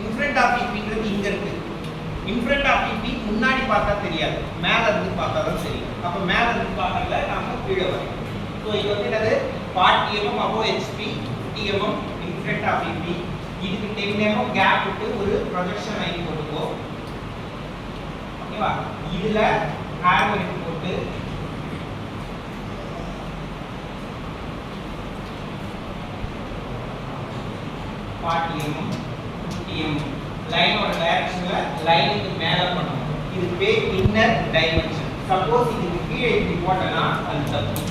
In front of இபின்றது இங்க இருக்கு. In front of EB முன்னாடி பார்த்தா தெரியாது, மேல இருந்து பார்த்தா தான் தெரியும். அப்ப மேல இருந்து பார்க்கல நாம கீழே வரோம். ஸோ இது வந்து என்னது 40 mm above HP, 50 mm in front of EB. இதுக்கு 10 mm கேப் விட்டு ஒரு ப்ரொஜெக்ஷன் லைன் போட்டுக்கோ. ஓகேவா? இதுல ஆர்க் போட்டு லைனோட டைரக்ஷன்ல லைனுக்கு மேல பண்ணணும். இது பேர் இன்னர் டைமென்ஷன். சப்போஸ் இதுக்கு கீழே இப்படி போட்டனா அது தப்பு.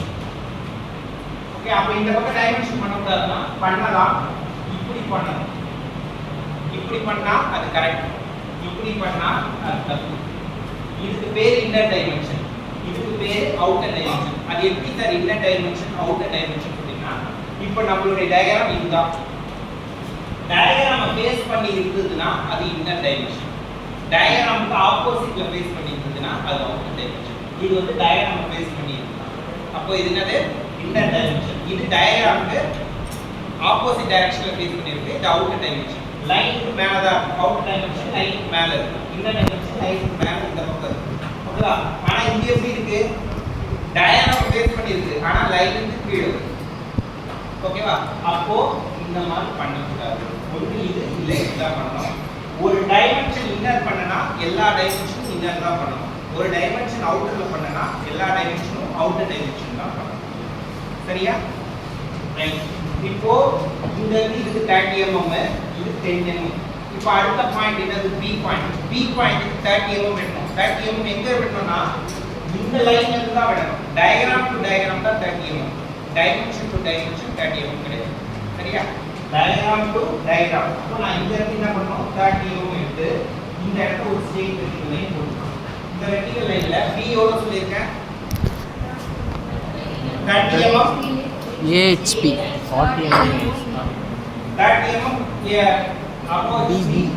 ஓகே, அப்ப இந்த பக்கம் டைமென்ஷன் பண்ண கூடாதுன்னா பண்ணலாம். இப்படி பண்ணணும். இப்படி பண்ணா அது கரெக்ட். இப்படி பண்ணா அது தப்பு. இதுக்கு பேர் இன்னர் டைமென்ஷன், இதுக்கு பேர் அவுட்டர் டைமென்ஷன். அது எப்படி sir inner dimension outer dimension அப்படின்னா, இப்போ நம்மளுடைய டயகிராம் இதுதான். டயகிராம பேஸ் பண்ணி இருந்ததுன்னா அது இன்னர் டைமென்ஷன். டயகிராமுக்கு ஆப்போசிட்ல பேஸ் பண்ணி இருந்ததுன்னா அது அவுட்டர் டைமென்ஷன். இது வந்து டயகிராம பேஸ் பண்ணி இருந்தா அப்போ இது என்னது இன்னர் டைமென்ஷன். இது டயகிராமுக்கு ஆப்போசிட் டைரக்ஷன்ல பேஸ் பண்ணி இருக்கு, இது அவுட்டர் டைமென்ஷன். லைனுக்கு மேல தான் அவுட்டர் டைமென்ஷன், லைனுக்கு மேல இருக்கு. இன்னர் டைமென்ஷன் லைனுக்கு மேல இந்த பக்கம் இருக்கு. ஓகேவா? ஆனா இங்க எப்படி இருக்கு, டயகிராம பேஸ் பண்ணி இருக்கு, ஆனா லைனுக்கு கீழ இருக்கு. ஓகேவா? அப்போ இந்த மாதிரி பண்ணக்கூடாது. ஒன்று இது இல்லை இதுதான் பண்ணணும். ஒரு டைமென்ஷன் இன்னர் பண்ணனா எல்லா டைமென்ஷனும் இன்னர் தான் பண்ணணும். ஒரு டைமென்ஷன் அவுட்டர்ல பண்ணனா எல்லா டைமென்ஷனும் அவுட்டர் டைமென்ஷன் தான் பண்ணணும். சரியா? ரைட். இப்போ இந்த இதுக்கு 30 mm, இது 10 mm. இப்போ அடுத்த பாயிண்ட் என்னது B பாயிண்ட். B பாயிண்ட்க்கு 30 mm வெட்டணும். 30 mm எங்க வெட்டணும்னா இந்த லைன்ல இருந்து தான் வெட்டணும். டயகிராம் டு டயகிராம் தான் 30 mm. Dimension to dimension 30 mm கிடையாது. சரியா? Diagram to diagram. அப்போ நான் இந்த இடத்துல என்ன பண்ணனும், 30 mm எடுத்து இந்த இடத்துல ஒரு ஸ்ட்ரெயிட் வெர்டிகல் லைன் போடணும். இந்த வெர்டிகல் லைன்ல B எவ்வளவு சொல்லிருக்கேன், 30 mm AHP 40 mm 30 mm அப்போ BVP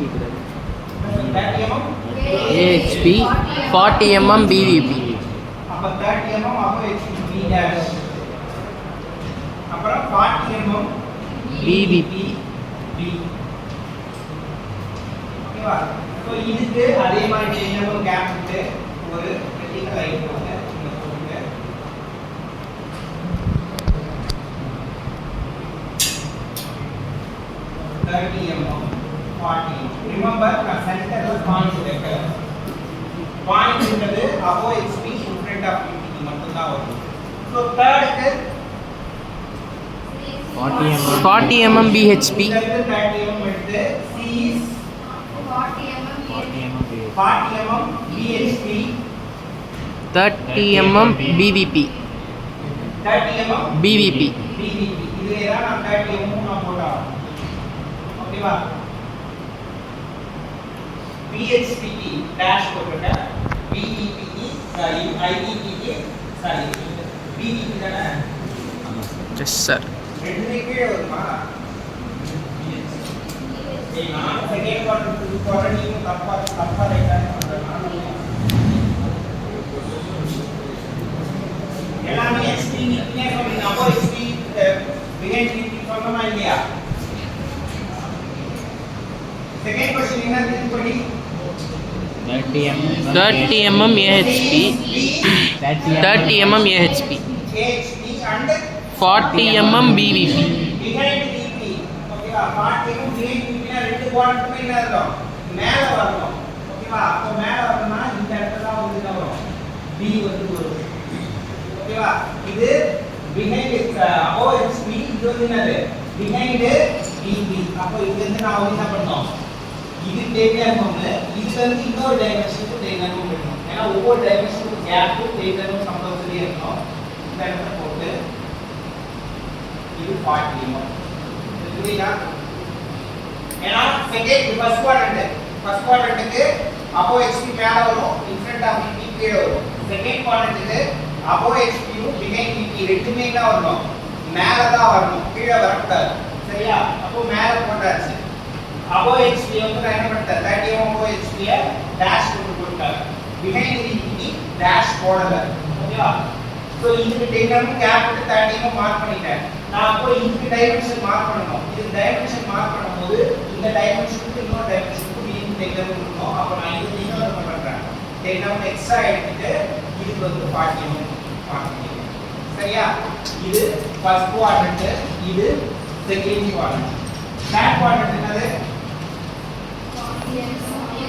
30 mm AHP 40 mm BVP. அப்ப 30 mm அப்போ HP dash. அப்புறம் 40 mm BVP B. ஓகேவா? சோ இதுக்கு அதே மாதிரி 10 mm கேப் விட்டு ஒரு வெர்டிகல் லைன் போடுங்க. இங்க போடுங்க. Remember, the center of point vector. Point is above HP in front of PT மட்டும் தான் வரும். So third க்கு 40 mm BHP 30 mm எடுத்து C is 40 mm BHP 30 mm BVP 30 mm BVP. இதுல ஏதாவது நான் 30 mm நான் போட்டா ஓகேவா? BHP dash போட்டுட்டா BEP sorry IEP sorry BEP தானே? Yes sir. ரெண்டுமே கீழே வருமா? ஏய் நான் செகண்ட் குவாட்ரண்ட் குவாட்ரண்ட் நீங்க தப்பா ரைட்டா பண்றேன். எல்லாமே HP நீங்க சொல்றீங்க. அப்போ HP behind VP சொன்னமா இல்லையா? செகண்ட் क्वेश्चन என்ன திருப்படி 30 mm AHP 30 mm AHP AHP and 40 mm BVP. behind VP. ஓகேவா? 40 mm behind VP னா ரெண்டு குவாட்ரண்ட் என்ன இருக்கும், மேல வரணும். ஓகேவா? அப்ப மேல வரணும்னா இந்த இடத்துல தான் வந்து என்ன வரும், B வந்து வரும். ஓகேவா? இது behind above HP, இது வந்து என்னது behind VP. அப்ப இங்க இருந்து நான் என்ன பண்ணனும், இது டேபிளா இருக்கும்ல, இதுல இருந்து இன்னொரு டைமென்ஷனுக்கு டேபிளும் பண்ணணும். ஏன்னா ஒவ்வொரு டைமென்ஷனுக்கு கேப் டேபிளும் கம்பல்சரியா இருக்கும். இந்த இடத்துல போட்டு இது 40 mm. புரியுதா? ஏன்னா செகண்ட் ஃபர்ஸ்ட் குவாட்ரண்ட்க்கு above HP மேல வரும், in front of VP கீழ வரும். செகண்ட் குவாட்ரண்ட்க்கு above HP யும் behind VP ரெண்டுமே என்ன வரணும், மேல தான் வரணும், கீழ வரக்கூடாது. சரியா? அப்போ மேல போட்டாச்சு. above HP வந்து நான் என்ன பண்ணிட்டேன், 30 mm above HP ய டேஷ் போட்டுட்டாங்க. behind VP டேஷ் போடல. ஓகேவா? சோ இதுக்கு 10 mm கேப் விட்டு 30 mm மார்க் பண்ணிட்டேன். நான் அப்போ இதுக்கு டைமென்ஷன் மார்க் பண்ணனும். இது டைமென்ஷன் மார்க் பண்ணும்போது இந்த டைமென்ஷனுக்கு இன்னொரு டைமென்ஷனுக்கு மீனிங் டேக்கன் இருக்கணும். அப்ப நான் இது இன்னொரு என்ன பண்றேன் 10 mm எக்ஸ்ட்ரா எடுத்துட்டு இதுக்கு வந்து 40 mm மாத்திக்கிறேன். சரியா? இது ஃபர்ஸ்ட் குவாட்ரண்ட், இது செகண்ட் குவாட்ரண்ட். தேர்ட் குவாட்ரண்ட் என்னது?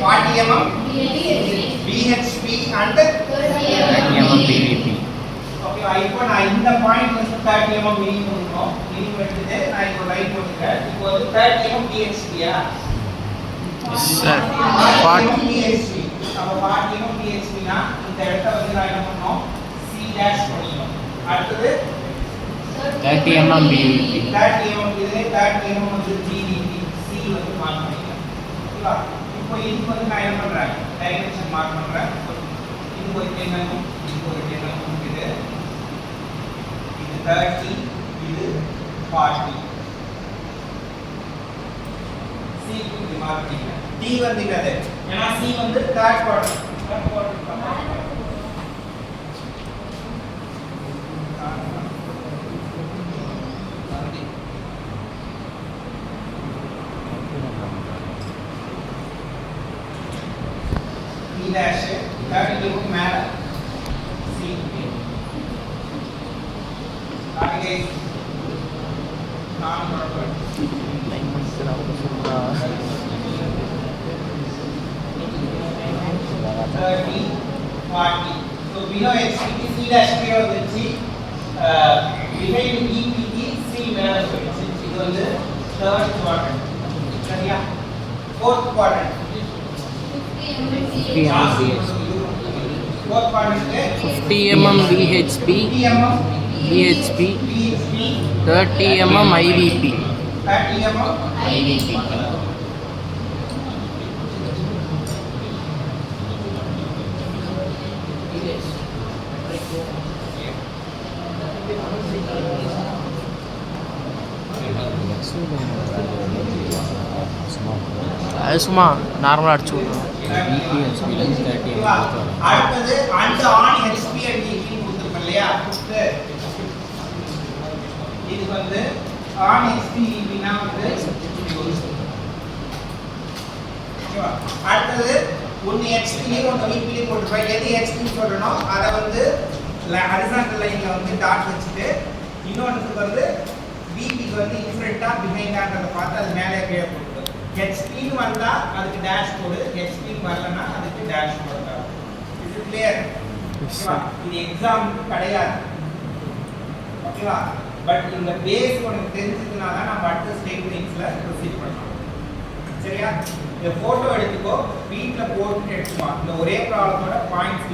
40 mm BHP and 30 mm BVP. ஓகேவா? இப்போ நான் இந்த பாயிண்ட் வந்து 30 mm மினிமம் பண்ணனும். மினிமம் எடுத்துட்டு நான் இப்போ லைன் போட்டுக்கிறேன். இப்போ வந்து 30 mm BHP யா? Sir. 40 mm BHP. அப்ப 40 mm BHP னா இந்த இடத்தை வந்து நான் என்ன பண்ணனும்? C dash பண்ணிடணும். அடுத்து 30 mm BVP. 30 mm இதுல 30 mm வந்து GVP. C வந்து மார்க் பண்ணிக்கலாம். ஓகேவா? இப்போ இதுக்கு வந்து நான் என்ன பண்றேன்? டைமென்ஷன் மார்க் பண்றேன். இது ஒரு 10 mm, இது ஒரு 10 mm இருக்குது. இது 30, இது 40. C க்கு மார்க் பண்ணிக்கலாம். D வந்து என்னது? ஏன்னா C வந்து third quadrant. B dash 30 mm மேல C. ஆगे நான் பரப்பேன். 30, 40. So below HPT C dash கீழ வந்துச்சு. behind EPT C மேல வந்துச்சு. இது வந்து third quadrant. சரியா? fourth quadrant. 50 mm BHP. fourth quadrant 50 mm VHP, 50 mm BHP, BHP, 30 mm IVP. 30 mm IVP. அது சும்மா நார்மலாக அடிச்சு விட்ருவோம். BPHP ல இருந்து 30 mm வரும். அடுத்தது அந்த ஆன் HP and EP கொடுத்திருப்பேன் இல்லையா? இது வந்து ஆன் HP EP னா வந்து ஓகேவா? அடுத்தது ஒன்னு HP ல ஒன்னு VP ல போட்டுருப்பேன். எது HP சொல்லணும் அத வந்து ஹரிசாண்டல் லைன்ல வந்து டாட் வச்சிட்டு இன்னொன்னுக்கு வந்து VP க்கு வந்து இன்ஃப்ரண்டா பிஹைண்டான்றத பார்த்து அது மேலே கீழே போட்டு HP ன்னு வந்தா அதுக்கு டேஷ் போடு, HP ன்னு வரலனா அதுக்கு டேஷ் போடுங்க. இது கிளியர்? ஓகேவா? இது எக்ஸாம்க்கு கிடையாது. ஓகேவா? பட் இந்த பேஸ் உனக்கு தெரிஞ்சதுனா தான் நம்ம அடுத்த ஸ்டேட்மென்ட்ஸ்ல ப்ரோசீட் பண்ணலாம். சரியா? இந்த போட்டோ எடுத்துக்கோ, வீட்ல போட்டு எடுத்துமா. இந்த ஒரே ப்ராப்ளமோட பாயிண்ட்ஸ்